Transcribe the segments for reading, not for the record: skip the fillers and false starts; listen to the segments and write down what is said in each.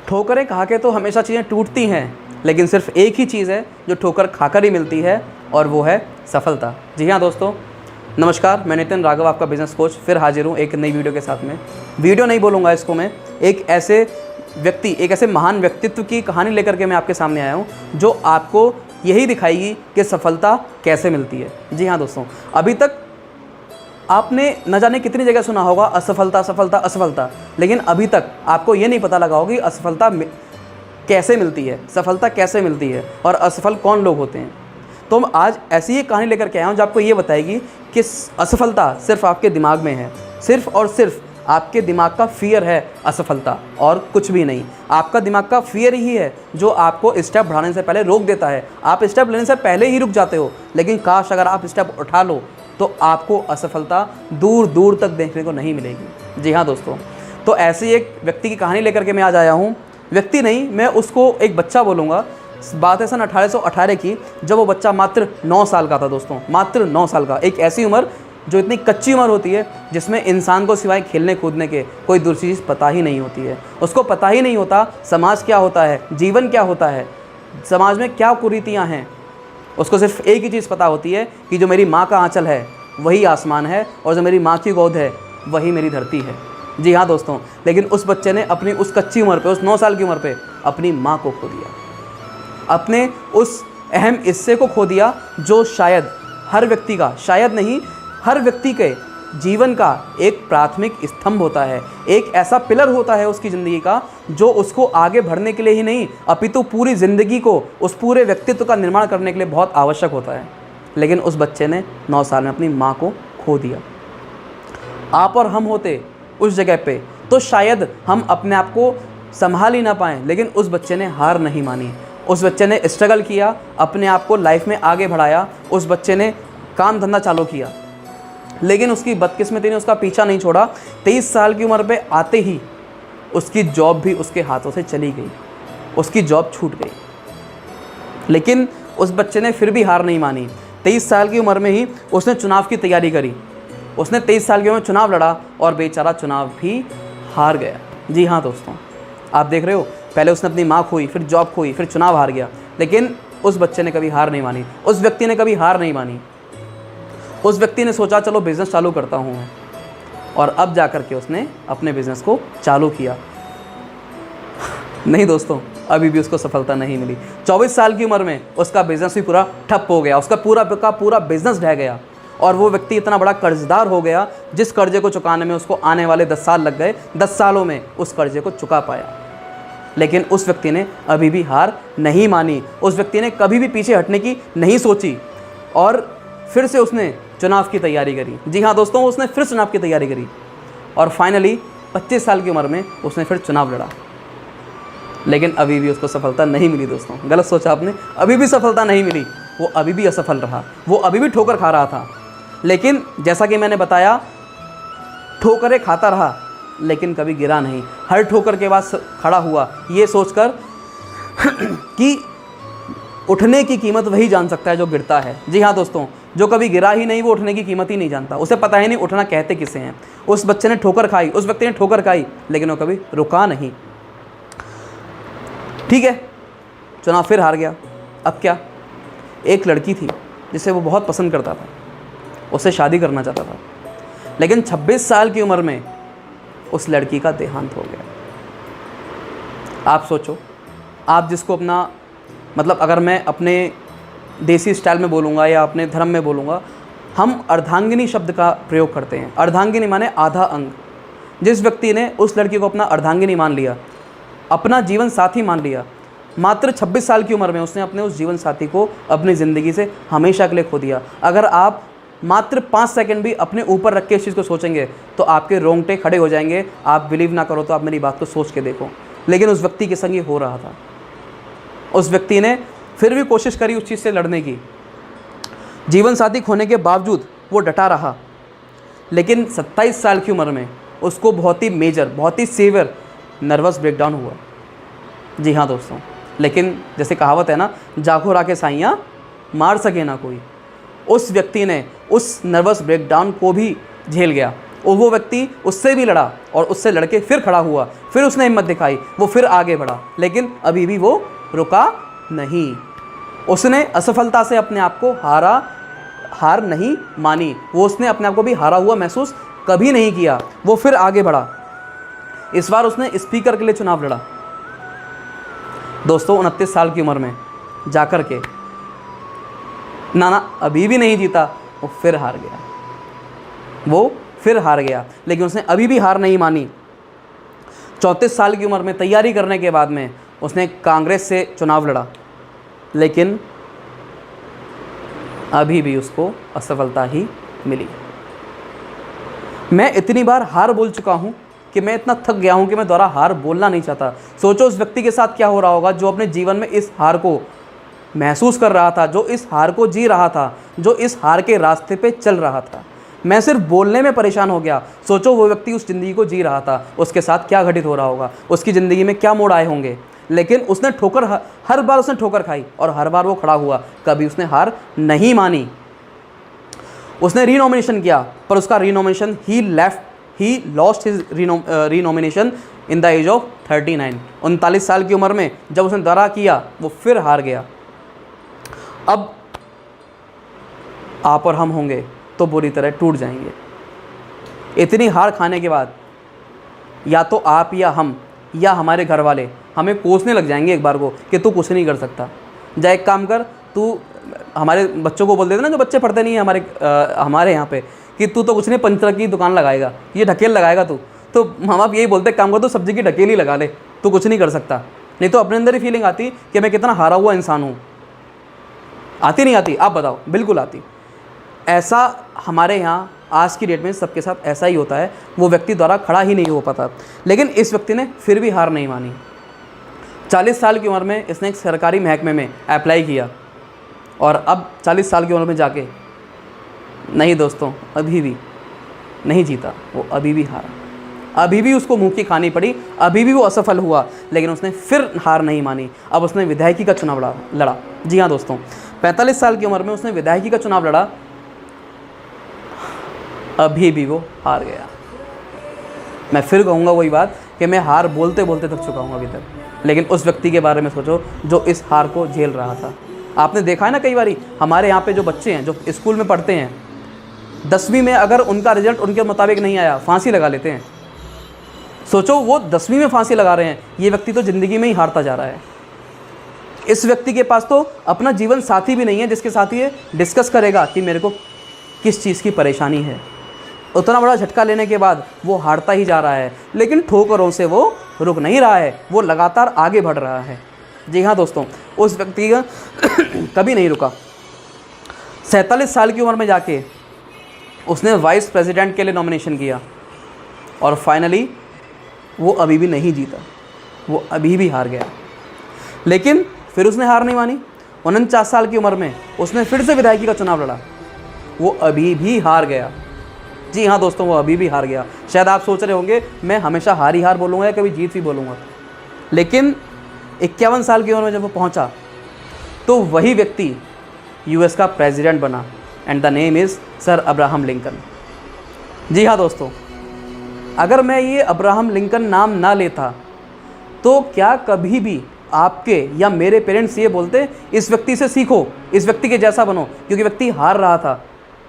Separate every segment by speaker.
Speaker 1: ठोकरें खा के तो हमेशा चीज़ें टूटती हैं, लेकिन सिर्फ एक ही चीज़ है जो ठोकर खाकर ही मिलती है, और वो है सफलता। जी हाँ दोस्तों, नमस्कार, मैं नितिन राघव, आपका बिजनेस कोच, फिर हाजिर हूँ एक नई वीडियो के साथ में। वीडियो नहीं बोलूँगा इसको मैं, एक ऐसे व्यक्ति, एक ऐसे महान व्यक्तित्व की कहानी लेकर के मैं आपके सामने आया हूँ जो आपको यही दिखाएगी कि सफलता कैसे मिलती है। जी हाँ दोस्तों, अभी तक आपने न जाने कितनी जगह सुना होगा असफलता असफलता असफलता, लेकिन अभी तक आपको ये नहीं पता लगा होगा कि असफलता कैसे मिलती है, सफलता कैसे मिलती है, और असफल कौन लोग होते हैं। तो मैं आज ऐसी एक कहानी लेकर के आया हूँ जो आपको ये बताएगी कि असफलता सिर्फ आपके दिमाग में है, सिर्फ और सिर्फ आपके दिमाग का फियर है असफलता, और कुछ भी नहीं। आपका दिमाग का फियर ही है जो आपको स्टेप बढ़ाने से पहले रोक देता है। आप स्टेप लेने से पहले ही रुक जाते हो, लेकिन काश अगर आप स्टेप उठा लो तो आपको असफलता दूर दूर तक देखने को नहीं मिलेगी। जी हाँ दोस्तों, तो ऐसी एक व्यक्ति की कहानी लेकर के मैं आज आया हूँ। व्यक्ति नहीं, मैं उसको एक बच्चा बोलूँगा। बात है सन 1818 की, जब वो बच्चा मात्र 9 साल का था दोस्तों, मात्र 9 साल का। एक ऐसी उम्र जो इतनी कच्ची उम्र होती है जिसमें इंसान को सिवाय खेलने कूदने के कोई दूसरी चीज़ पता ही नहीं होती है। उसको पता ही नहीं होता समाज क्या होता है, जीवन क्या होता है, समाज में क्या कुरीतियाँ हैं। उसको सिर्फ एक ही चीज़ पता होती है कि जो मेरी माँ का आंचल है वही आसमान है, और जो मेरी माँ की गोद है वही मेरी धरती है। जी हाँ दोस्तों, लेकिन उस बच्चे ने अपनी उस कच्ची उम्र पे, उस 9 साल की उम्र पे अपनी माँ को खो दिया, अपने उस अहम हिस्से को खो दिया जो शायद हर व्यक्ति का, शायद नहीं हर व्यक्ति के जीवन का एक प्राथमिक स्तंभ होता है, एक ऐसा पिलर होता है उसकी ज़िंदगी का जो उसको आगे बढ़ने के लिए ही नहीं अपितु पूरी ज़िंदगी को, उस पूरे व्यक्तित्व का निर्माण करने के लिए बहुत आवश्यक होता है। लेकिन उस बच्चे ने 9 साल में अपनी माँ को खो दिया। आप और हम होते उस जगह पे तो शायद हम अपने आप को संभाल ही ना पाएँ, लेकिन उस बच्चे ने हार नहीं मानी। उस बच्चे ने स्ट्रगल किया, अपने आप को लाइफ में आगे बढ़ाया। उस बच्चे ने काम धंधा चालू किया, लेकिन उसकी बदकिस्मती ने उसका पीछा नहीं छोड़ा। 23 साल की उम्र पे आते ही उसकी जॉब भी उसके हाथों से चली गई, उसकी जॉब छूट गई। लेकिन उस बच्चे ने फिर भी हार नहीं मानी। 23 साल की उम्र में ही उसने चुनाव की तैयारी करी। उसने 23 साल की उम्र में चुनाव लड़ा और बेचारा चुनाव भी हार गया। जी हाँ दोस्तों, आप देख रहे हो, पहले उसने अपनी माँ खोई, फिर जॉब खोई, फिर चुनाव हार गया, लेकिन उस बच्चे ने कभी हार नहीं मानी। उस व्यक्ति ने कभी हार नहीं मानी। उस व्यक्ति ने सोचा चलो बिज़नेस चालू करता हूँ मैं, और अब जा कर के उसने अपने बिज़नेस को चालू किया। नहीं दोस्तों, अभी भी उसको सफलता नहीं मिली। 24 साल की उम्र में उसका बिज़नेस भी पूरा ठप हो गया, उसका पूरा बिज़नेस ढह गया, और वो व्यक्ति इतना बड़ा कर्जदार हो गया जिस कर्जे को चुकाने में उसको आने वाले 10 साल लग गए। 10 सालों में उस कर्जे को चुका पाया, लेकिन उस व्यक्ति ने अभी भी हार नहीं मानी। उस व्यक्ति ने कभी भी पीछे हटने की नहीं सोची, और फिर से उसने चुनाव की तैयारी करी। जी हाँ दोस्तों, उसने फिर चुनाव की तैयारी करी, और फाइनली 25 साल की उम्र में उसने फिर चुनाव लड़ा, लेकिन अभी भी उसको सफलता नहीं मिली। दोस्तों, गलत सोचा आपने, अभी भी सफलता नहीं मिली। वो अभी भी असफल रहा, वो अभी भी ठोकर खा रहा था। लेकिन जैसा कि मैंने बताया, ठोकरें खाता रहा लेकिन कभी गिरा नहीं। हर ठोकर के बाद खड़ा हुआ, ये सोचकर कि उठने की कीमत वही जान सकता है जो गिरता है। जी हाँ दोस्तों, जो कभी गिरा ही नहीं वो उठने की कीमत ही नहीं जानता, उसे पता ही नहीं उठना कहते किसे हैं। उस बच्चे ने ठोकर खाई, उस व्यक्ति ने ठोकर खाई, लेकिन वो कभी रुका नहीं। ठीक है, चुनाव फिर हार गया। अब क्या, एक लड़की थी जिसे वो बहुत पसंद करता था, उससे शादी करना चाहता था, लेकिन 26 साल की उम्र में उस लड़की का देहांत हो गया। आप सोचो, आप जिसको अपना, मतलब अगर मैं अपने देसी स्टाइल में बोलूँगा या अपने धर्म में बोलूँगा, हम अर्धांगिनी शब्द का प्रयोग करते हैं। अर्धांगिनी माने आधा अंग। जिस व्यक्ति ने उस लड़की को अपना अर्धांगिनी मान लिया, अपना जीवन साथी मान लिया, मात्र 26 साल की उम्र में उसने अपने उस जीवन साथी को अपनी ज़िंदगी से हमेशा के लिए खो दिया। अगर आप मात्र 5 सेकंड भी अपने ऊपर रख के इस चीज़ को सोचेंगे तो आपके रोंगटे खड़े हो जाएंगे। आप बिलीव ना करो तो आप मेरी बात को सोच के देखो, लेकिन उस व्यक्ति के संग ये हो रहा था। उस व्यक्ति ने फिर भी कोशिश करी उस चीज़ से लड़ने की। जीवन साथी खोने के बावजूद वो डटा रहा, लेकिन 27 साल की उम्र में उसको बहुत ही मेजर, बहुत ही सीवियर नर्वस ब्रेकडाउन हुआ। जी हाँ दोस्तों, लेकिन जैसे कहावत है ना, जागो राके साइयाँ मार सके ना कोई। उस व्यक्ति ने उस नर्वस ब्रेकडाउन को भी झेल गया और वो व्यक्ति उससे भी लड़ा और उससे लड़के फिर खड़ा हुआ, फिर उसने हिम्मत दिखाई, वो फिर आगे बढ़ा, लेकिन अभी भी वो रुका नहीं। उसने असफलता से अपने आप को हार नहीं मानी, वो उसने अपने आप को भी हारा हुआ महसूस कभी नहीं किया, वो फिर आगे बढ़ा। इस बार उसने स्पीकर के लिए चुनाव लड़ा दोस्तों, 29 साल की उम्र में जाकर के। ना अभी भी नहीं जीता, वो फिर हार गया, लेकिन उसने अभी भी हार नहीं मानी। 34 साल की उम्र में तैयारी करने के बाद में उसने कांग्रेस से चुनाव लड़ा, लेकिन अभी भी उसको असफलता ही मिली। मैं इतनी बार हार बोल चुका हूं कि मैं इतना थक गया हूं कि मैं दोबारा हार बोलना नहीं चाहता। सोचो उस व्यक्ति के साथ क्या हो रहा होगा जो अपने जीवन में इस हार को महसूस कर रहा था, जो इस हार को जी रहा था, जो इस हार के रास्ते पे चल रहा था। मैं सिर्फ बोलने में परेशान हो गया। सोचो वो व्यक्ति उस ज़िंदगी को जी रहा था, उसके साथ क्या घटित हो रहा होगा, उसकी ज़िंदगी में क्या मोड़ आए होंगे। लेकिन उसने हर बार उसने ठोकर खाई और हर बार वो खड़ा हुआ, कभी उसने हार नहीं मानी। उसने रीनॉमिनेशन किया, पर उसका रीनॉमिनेशन ही lost his renomination in the age of 39। 39 साल की उम्र में जब उसने दौरा किया, वो फिर हार गया। अब आप और हम होंगे तो बुरी तरह टूट जाएंगे। इतनी हार खाने के बाद या तो आप या हम या हमारे घर वाले हमें कोसने लग जाएंगे एक बार को कि तू कुछ नहीं कर सकता। जा एक काम कर, तू हमारे बच्चों को बोल देते ना, जो बच्चे पढ़ते नहीं हैं हमारे यहाँ पे, कि तू तो कुछ नहीं पंचर की दुकान लगाएगा, ये ढकेल लगाएगा तू। तो माँ बाप यही बोलते, काम कर तो सब्जी की ढकेल ही लगा ले, तू कुछ नहीं कर सकता। नहीं तो अपने अंदर ही फीलिंग आती कि मैं कितना हारा हुआ इंसान हूँ। आती नहीं आती? आप बताओ। बिल्कुल आती। ऐसा हमारे यहाँ आज की डेट में सबके साथ ऐसा ही होता है। वो व्यक्ति द्वारा खड़ा ही नहीं हो पाता, लेकिन इस व्यक्ति ने फिर भी हार नहीं मानी। 40 साल की उम्र में इसने एक सरकारी महकमे में अप्लाई किया और अब 40 साल की उम्र में जाके नहीं दोस्तों, अभी भी नहीं जीता, वो अभी भी हारा, अभी भी उसको मुंह की खानी पड़ी, अभी भी वो असफल हुआ, लेकिन उसने फिर हार नहीं मानी। अब उसने विधायकी का चुनाव लड़ा। जी हाँ दोस्तों, 45 साल की उम्र में उसने विधायकी का चुनाव लड़ा, अभी भी वो हार गया। मैं फिर कहूँगा वही बात कि मैं हार बोलते बोलते थक चुका हूँ अभी तक। लेकिन उस व्यक्ति के बारे में सोचो जो इस हार को झेल रहा था। आपने देखा है ना, कई बारी हमारे यहाँ पे जो बच्चे हैं, जो स्कूल में पढ़ते हैं, 10वीं में अगर उनका रिजल्ट उनके मुताबिक नहीं आया, फांसी लगा लेते हैं। सोचो वो 10वीं में फांसी लगा रहे हैं, ये व्यक्ति तो ज़िंदगी में ही हारता जा रहा है। इस व्यक्ति के पास तो अपना जीवन साथी भी नहीं है जिसके साथ ये डिस्कस करेगा कि मेरे को किस चीज़ की परेशानी है। उतना बड़ा झटका लेने के बाद वो हारता ही जा रहा है, लेकिन ठोकरों से वो रुक नहीं रहा है, वो लगातार आगे बढ़ रहा है। जी हाँ दोस्तों, उस व्यक्ति का कभी नहीं रुका। 47 साल की उम्र में जाके उसने वाइस प्रेसिडेंट के लिए नॉमिनेशन किया और फाइनली वो अभी भी नहीं जीता, वो अभी भी हार गया। लेकिन फिर उसने हार नहीं मानी। 49 साल की उम्र में उसने फिर से विधायकी का चुनाव लड़ा, वो अभी भी हार गया। जी हाँ दोस्तों, वो अभी भी हार गया। शायद आप सोच रहे होंगे मैं हमेशा हार ही हार बोलूँगा या कभी जीत भी बोलूँगा, लेकिन 51 साल की उम्र में जब वो पहुँचा तो वही व्यक्ति यूएस का प्रेसिडेंट बना, and the name is sir Abraham Lincoln. जी हाँ दोस्तों, अगर मैं ये अब्राहम लिंकन नाम ना लेता तो क्या कभी भी आपके या मेरे पेरेंट्स ये बोलते इस व्यक्ति से सीखो, इस व्यक्ति के जैसा बनो, क्योंकि व्यक्ति हार रहा था।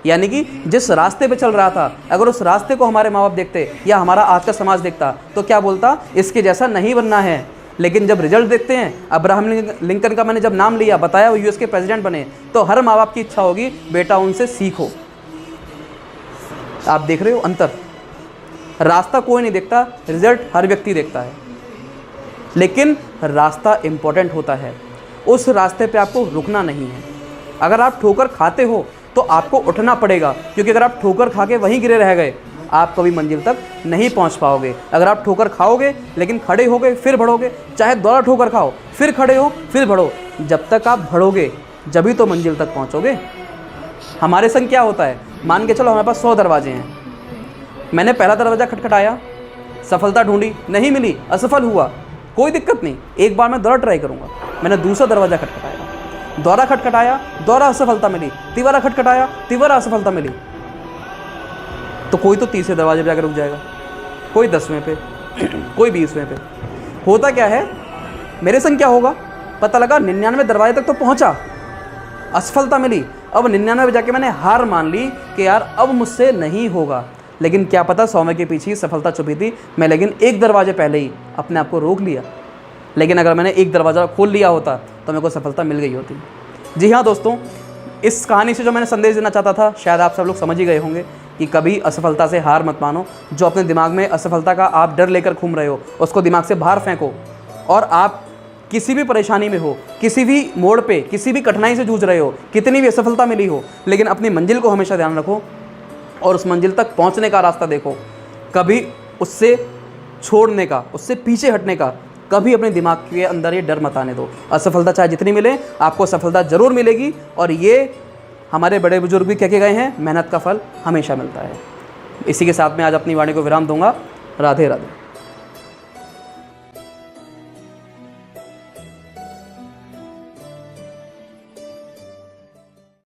Speaker 1: यानी कि जिस रास्ते पे चल रहा था, अगर उस रास्ते को हमारे माँ बाप देखते या हमारा आज का समाज देखता तो क्या बोलता, इसके जैसा नहीं बनना है। लेकिन जब रिजल्ट देखते हैं, अब्राहम लिंकन का मैंने जब नाम लिया, बताया वो यूएस के प्रेसिडेंट बने, तो हर माँ बाप की इच्छा होगी बेटा उनसे सीखो। आप देख रहे हो अंतर। रास्ता कोई नहीं देखता, रिजल्ट हर व्यक्ति देखता है, लेकिन रास्ता इम्पोर्टेंट होता है। उस रास्ते पे आपको रुकना नहीं है। अगर आप ठोकर खाते हो तो आपको उठना पड़ेगा, क्योंकि अगर आप ठोकर खा के वहीं गिरे रह गए, आप कभी मंजिल तक नहीं पहुंच पाओगे। अगर आप ठोकर खाओगे लेकिन खड़े हो गए फिर बढ़ोगे, चाहे दोबारा ठोकर खाओ फिर खड़े हो फिर बढ़ो, जब तक आप बढ़ोगे जभी तो मंजिल तक पहुंचोगे। हमारे संग क्या होता है, मान के चलो हमारे पास 100 दरवाजे हैं, मैंने पहला दरवाज़ा खटखटाया, सफलता ढूंढी, नहीं मिली, असफल हुआ, कोई दिक्कत नहीं, एक बार मैं दोबारा ट्राई करूँगा। मैंने दूसरा दरवाज़ा खटखटाया, दोबारा खटखटाया, दोबारा असफलता मिली, तीसरा खटखटाया, तीसरा असफलता मिली। तो कोई तो 30वें दरवाजे पे जाकर रुक जाएगा, कोई 10वें पे, कोई 20वें पे। होता क्या है, मेरे संग क्या होगा, पता लगा 99 दरवाजे तक तो पहुंचा, असफलता मिली। अब 99 पे जाके मैंने हार मान ली कि यार अब मुझसे नहीं होगा। लेकिन क्या पता 100वें के पीछे ही सफलता छुपी थी। मैं लेकिन एक दरवाजे पहले ही अपने आप को रोक लिया। लेकिन अगर मैंने एक दरवाज़ा खोल लिया होता तो मेरे को सफलता मिल गई होती। जी हाँ दोस्तों, इस कहानी से जो मैंने संदेश देना चाहता था, शायद आप सब लोग समझ ही गए होंगे कि कभी असफलता से हार मत मानो। जो अपने दिमाग में असफलता का आप डर लेकर घूम रहे हो, उसको दिमाग से बाहर फेंको। और आप किसी भी परेशानी में हो, किसी भी मोड़ पे, किसी भी कठिनाई से जूझ रहे हो, कितनी भी असफलता मिली हो, लेकिन अपनी मंजिल को हमेशा ध्यान रखो और उस मंजिल तक पहुंचने का रास्ता देखो। कभी उससे छोड़ने का, उससे पीछे हटने का कभी अपने दिमाग के अंदर ये डर मत आने दो। असफलता चाहे जितनी मिले, आपको सफलता ज़रूर मिलेगी। और ये हमारे बड़े बुजुर्ग भी कह के गए हैं, मेहनत का फल हमेशा मिलता है। इसी के साथ मैं आज अपनी वाणी को विराम दूंगा। राधे राधे।